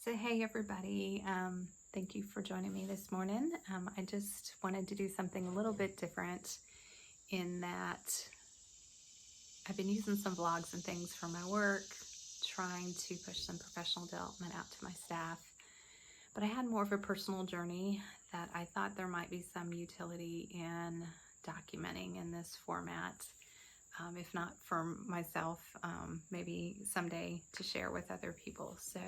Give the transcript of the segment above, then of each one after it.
So hey everybody, thank you for joining me this morning. I just wanted to do something a little bit different in that I've been using some vlogs and things for my work, trying to push some professional development out to my staff. But I had more of a personal journey that I thought there might be some utility in documenting in this format. If not for myself, maybe someday to share with other people. So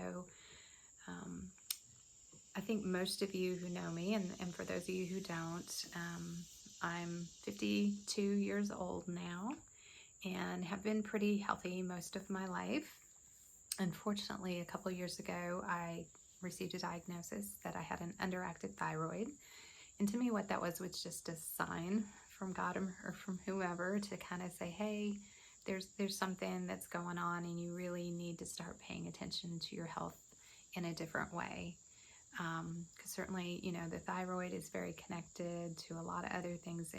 I think most of you who know me, and for those of you who don't, I'm 52 years old now and have been pretty healthy most of my life. Unfortunately, a couple years ago, I received a diagnosis that I had an underactive thyroid. And to me, what that was just a sign from God or from whoever to kind of say, hey, there's something that's going on and you really need to start paying attention to your health in a different way. Because certainly, the thyroid is very connected to a lot of other things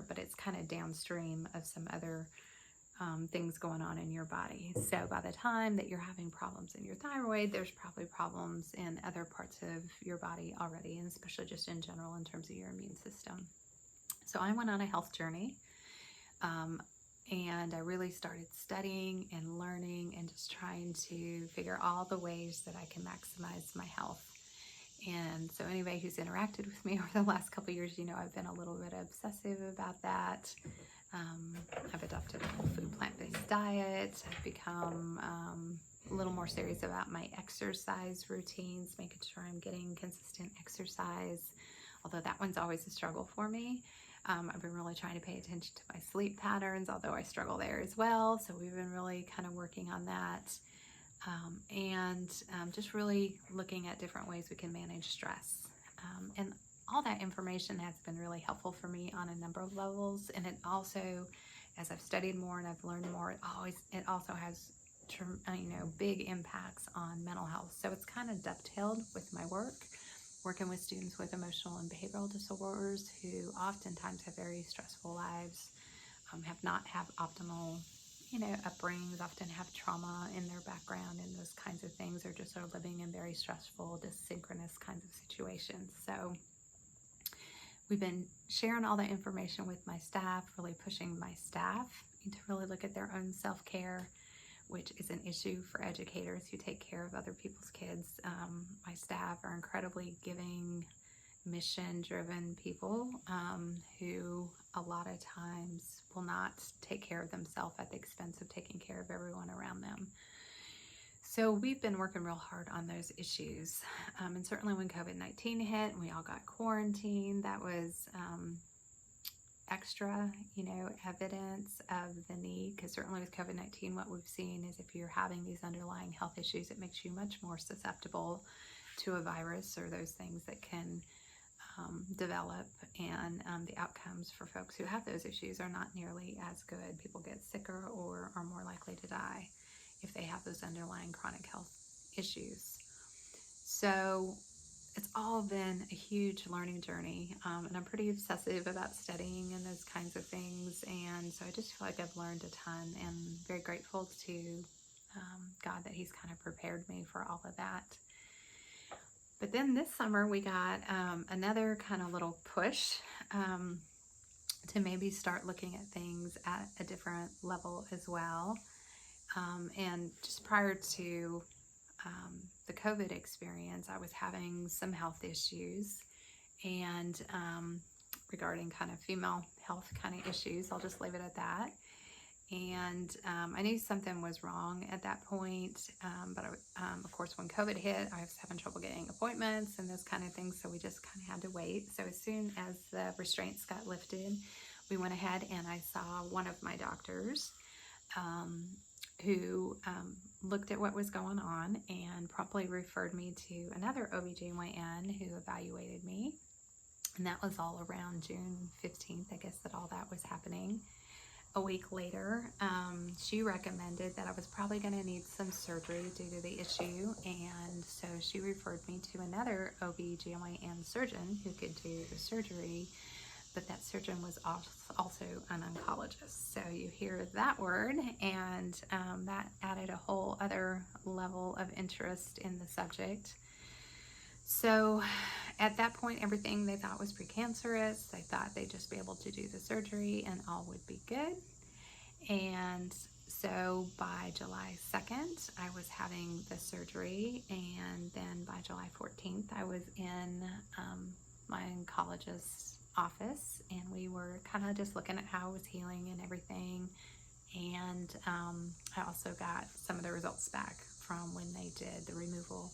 but it's kind of downstream of some other things going on in your body. So by the time that you're having problems in your thyroid, there's probably problems in other parts of your body already, and especially just in general in terms of your immune system. So I went on a health journey, and I really started studying and learning and just trying to figure all the ways that I can maximize my health. And so anybody who's interacted with me over the last couple of years, I've been a little bit obsessive about that. I've adopted a whole food plant-based diet. I've become a little more serious about my exercise routines, making sure I'm getting consistent exercise, although that one's always a struggle for me. I've been really trying to pay attention to my sleep patterns, although I struggle there as well. So we've been really kind of working on that. And just really looking at different ways we can manage stress. And all that information has been really helpful for me on a number of levels. And it also, as I've studied more and I've learned more, it also has big impacts on mental health. So it's kind of dovetailed with my work, working with students with emotional and behavioral disorders who oftentimes have very stressful lives, have not had optimal upbringings, often have trauma in their background and those kinds of things, or just are living in very stressful, dysynchronous kinds of situations. So we've been sharing all that information with my staff, really pushing my staff to really look at their own self-care, which is an issue for educators who take care of other people's kids. My staff are incredibly giving, mission-driven people who a lot of times will not take care of themselves at the expense of taking care of everyone around them. So we've been working real hard on those issues. And certainly when COVID-19 hit and we all got quarantined, that was extra, evidence of the need, because certainly with COVID-19, what we've seen is if you're having these underlying health issues, it makes you much more susceptible to a virus or those things that can develop, and the outcomes for folks who have those issues are not nearly as good. People get sicker or are more likely to die if they have those underlying chronic health issues. So it's all been a huge learning journey, and I'm pretty obsessive about studying and those kinds of things, and so I just feel like I've learned a ton and very grateful to God that He's kind of prepared me for all of that. But then this summer we got another kind of little push to maybe start looking at things at a different level as well. And just prior to the COVID experience, I was having some health issues, and regarding kind of female health kind of issues, I'll just leave it at that. And I knew something was wrong at that point, but of course when COVID hit, I was having trouble getting appointments and those kind of things, so we just kind of had to wait. So as soon as the restraints got lifted, we went ahead and I saw one of my doctors who looked at what was going on and promptly referred me to another OBGYN who evaluated me. And that was all around June 15th, I guess, that all that was happening. A week later, she recommended that I was probably going to need some surgery due to the issue, and so she referred me to another OBGYN surgeon who could do the surgery but that surgeon was also an oncologist. So you hear that word, and that added a whole other level of interest in the subject. So at that point, everything they thought was precancerous. They thought they'd just be able to do the surgery and all would be good. And so by July 2nd, I was having the surgery, and then by July 14th, I was in my oncologist's office, and we were kind of just looking at how I was healing and everything. And I also got some of the results back from when they did the removal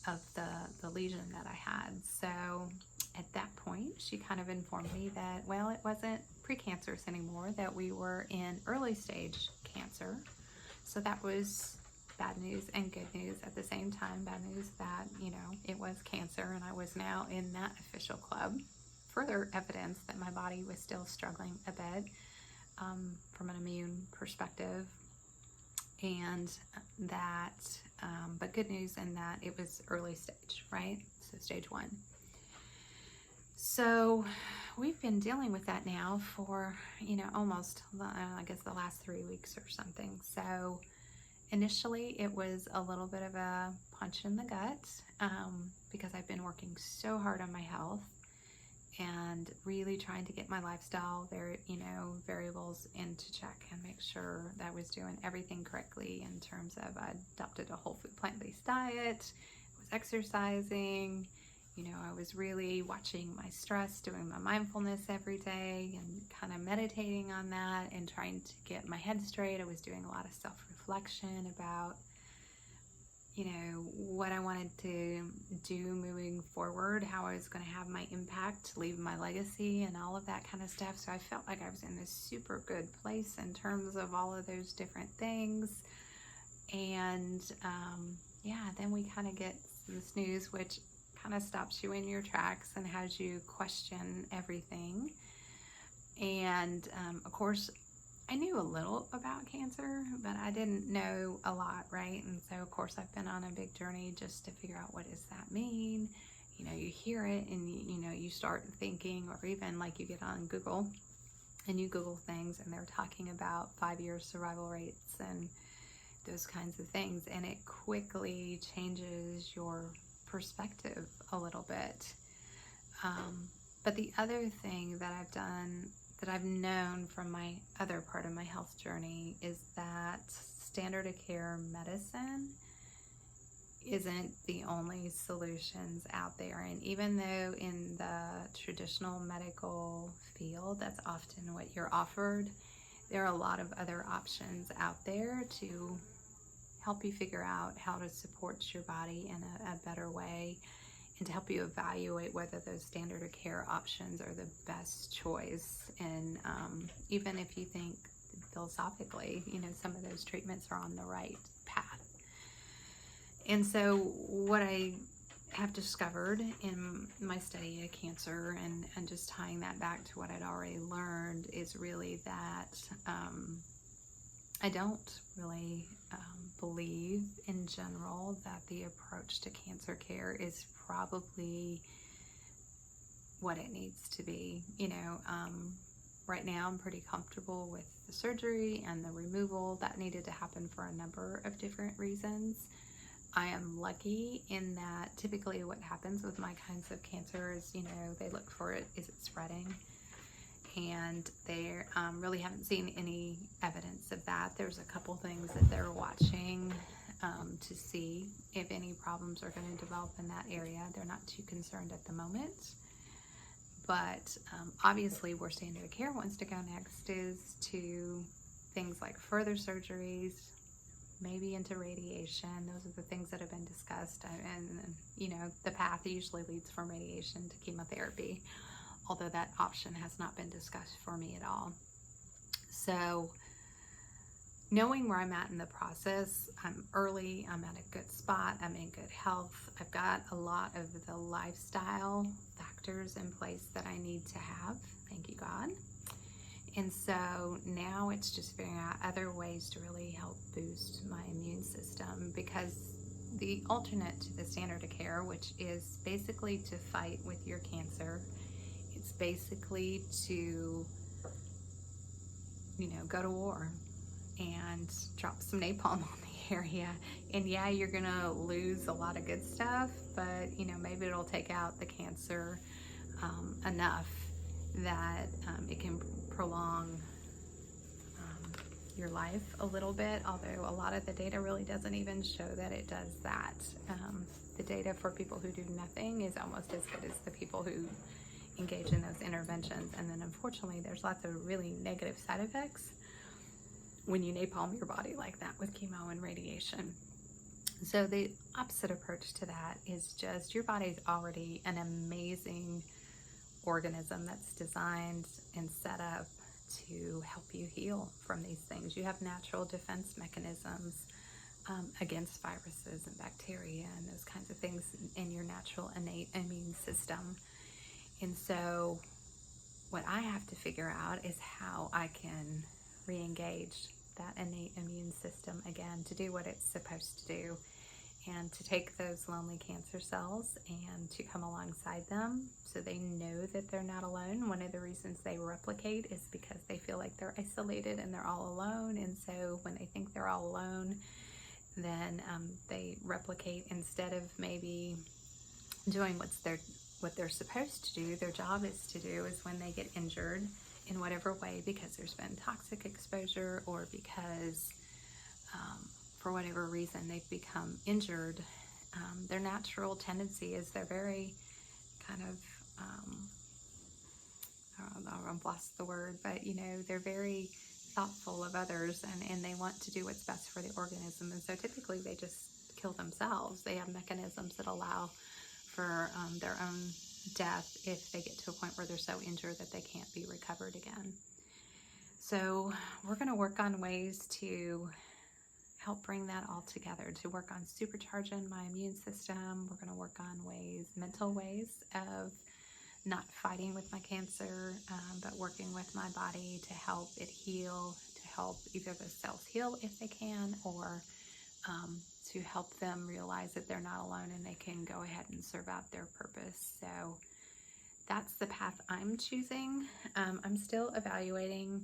of the lesion that I had. So at that point, she kind of informed me that, well, it wasn't precancerous anymore, that we were in early stage cancer. So that was bad news and good news at the same time. Bad news that, it was cancer, and I was now in that official club. Further evidence that my body was still struggling a bit from an immune perspective. And that, but good news in that it was early stage, right? So stage 1. So we've been dealing with that now for, almost, I guess, the last 3 weeks or something. So initially it was a little bit of a punch in the gut because I've been working so hard on my health and really trying to get my lifestyle variables into check and make sure that I was doing everything correctly in terms of I adopted a whole food plant-based diet, I was exercising, I was really watching my stress, doing my mindfulness every day and kind of meditating on that and trying to get my head straight. I was doing a lot of self-reflection about what I wanted to do moving forward, how I was going to have my impact, leave my legacy, and all of that kind of stuff. So I felt like I was in this super good place in terms of all of those different things. And then we kind of get this news, which kind of stops you in your tracks and has you question everything. And of course, I knew a little about cancer, but I didn't know a lot, right? And so, of course, I've been on a big journey just to figure out what does that mean. You hear it and, you start thinking, or even like you get on Google and you Google things and they're talking about 5-year survival rates and those kinds of things. And it quickly changes your perspective a little bit. But the other thing that I've done that I've known from my other part of my health journey is that standard of care medicine isn't the only solutions out there. And even though in the traditional medical field, that's often what you're offered, there are a lot of other options out there to help you figure out how to support your body in a better way, and to help you evaluate whether those standard of care options are the best choice. And even if you think philosophically, some of those treatments are on the right path. And so what I have discovered in my study of cancer and just tying that back to what I'd already learned is really that I don't really believe in general that the approach to cancer care is probably what it needs to be. Right now I'm pretty comfortable with the surgery and the removal that needed to happen for a number of different reasons. I am lucky in that typically what happens with my kinds of cancer is, they look for it, is it spreading? And they really haven't seen any evidence of that. There's a couple things that they're watching to see if any problems are going to develop in that area. They're not too concerned at the moment. But obviously where standard of care wants to go next is to things like further surgeries, maybe into radiation. Those are the things that have been discussed. And the path usually leads from radiation to chemotherapy, although that option has not been discussed for me at all. So knowing where I'm at in the process, I'm early, I'm at a good spot, I'm in good health. I've got a lot of the lifestyle factors in place that I need to have, thank you God. And so now it's just figuring out other ways to really help boost my immune system, because the alternate to the standard of care, which is basically to fight with your cancer It's basically to, go to war and drop some napalm on the area. And yeah, you're gonna lose a lot of good stuff, but maybe it'll take out the cancer enough that it can prolong your life a little bit, although a lot of the data really doesn't even show that it does that. The data for people who do nothing is almost as good as the people who engage in those interventions. And then unfortunately, there's lots of really negative side effects when you napalm your body like that with chemo and radiation. So the opposite approach to that is just your body's already an amazing organism that's designed and set up to help you heal from these things. You have natural defense mechanisms against viruses and bacteria and those kinds of things in your natural innate immune system. And so what I have to figure out is how I can re-engage that innate immune system again to do what it's supposed to do, and to take those lonely cancer cells and to come alongside them so they know that they're not alone. One of the reasons they replicate is because they feel like they're isolated and they're all alone. And so when they think they're all alone, then they replicate instead of maybe doing what they're supposed to do. Their job is to do is when they get injured in whatever way, because there's been toxic exposure or because for whatever reason they've become injured, their natural tendency is they're very kind of, I don't know, I've lost the word, but they're very thoughtful of others, and they want to do what's best for the organism. And so typically they just kill themselves. They have mechanisms that allow for their own death if they get to a point where they're so injured that they can't be recovered again. So we're going to work on ways to help bring that all together, to work on supercharging my immune system. We're going to work on mental ways of not fighting with my cancer, but working with my body to help it heal, to help either the cells heal if they can, or to help them realize that they're not alone and they can go ahead and serve out their purpose. So that's the path I'm choosing. I'm still evaluating,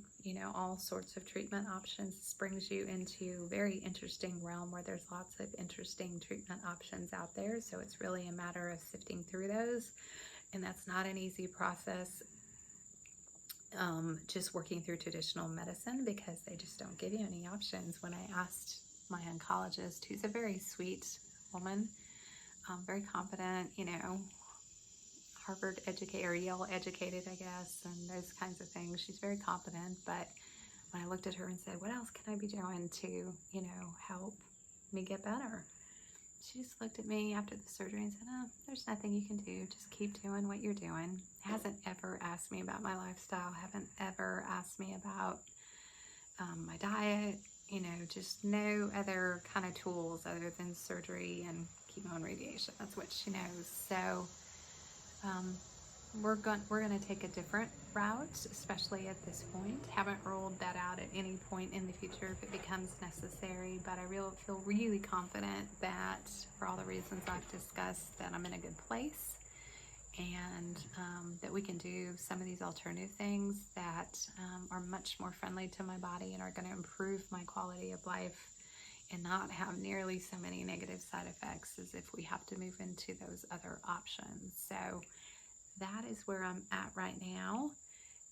all sorts of treatment options. This brings you into a very interesting realm where there's lots of interesting treatment options out there. So it's really a matter of sifting through those. And that's not an easy process, just working through traditional medicine, because they just don't give you any options. When I asked my oncologist, who's a very sweet woman, very competent, Harvard educated or Yale educated, I guess, and those kinds of things. She's very competent, but when I looked at her and said, what else can I be doing to, help me get better? She just looked at me after the surgery and said, oh, there's nothing you can do. Just keep doing what you're doing. Hasn't ever asked me about my lifestyle. Haven't ever asked me about my diet, just no other kind of tools other than surgery and chemo and radiation. That's what she knows. So we're going to take a different route, especially at this point. Haven't ruled that out at any point in the future if it becomes necessary, but I feel really confident that for all the reasons I've discussed, that I'm in a good place, and that we can do some of these alternative things that are much more friendly to my body and are going to improve my quality of life and not have nearly so many negative side effects as if we have to move into those other options. So that is where I'm at right now,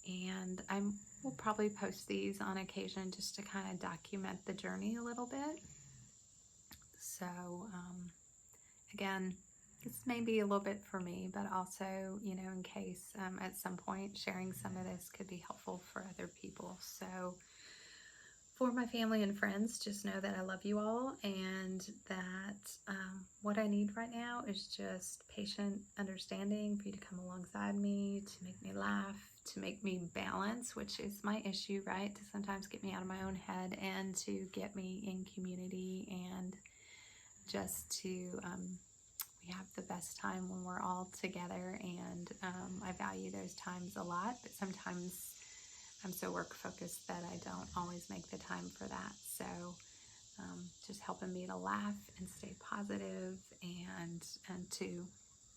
and I will probably post these on occasion just to kind of document the journey a little bit. So again, this may be a little bit for me, but also, in case at some point sharing some of this could be helpful for other people. So for my family and friends, just know that I love you all, and that what I need right now is just patient understanding for you to come alongside me, to make me laugh, to make me balance, which is my issue, right? To sometimes get me out of my own head and to get me in community, and just to we have the best time when we're all together, and I value those times a lot, but sometimes I'm so work focused that I don't always make the time for that. So just helping me to laugh and stay positive, and to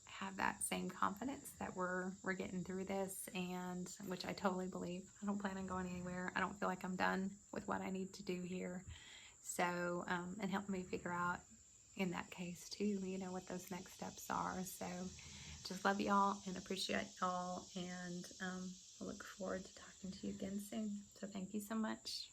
have have that same confidence that we're getting through this, and which I totally believe. I don't plan on going anywhere. I don't feel like I'm done with what I need to do here. So, and help me figure out in that case too, what those next steps are. So just love y'all and appreciate y'all, and I look forward to talking to you again soon. So thank you so much.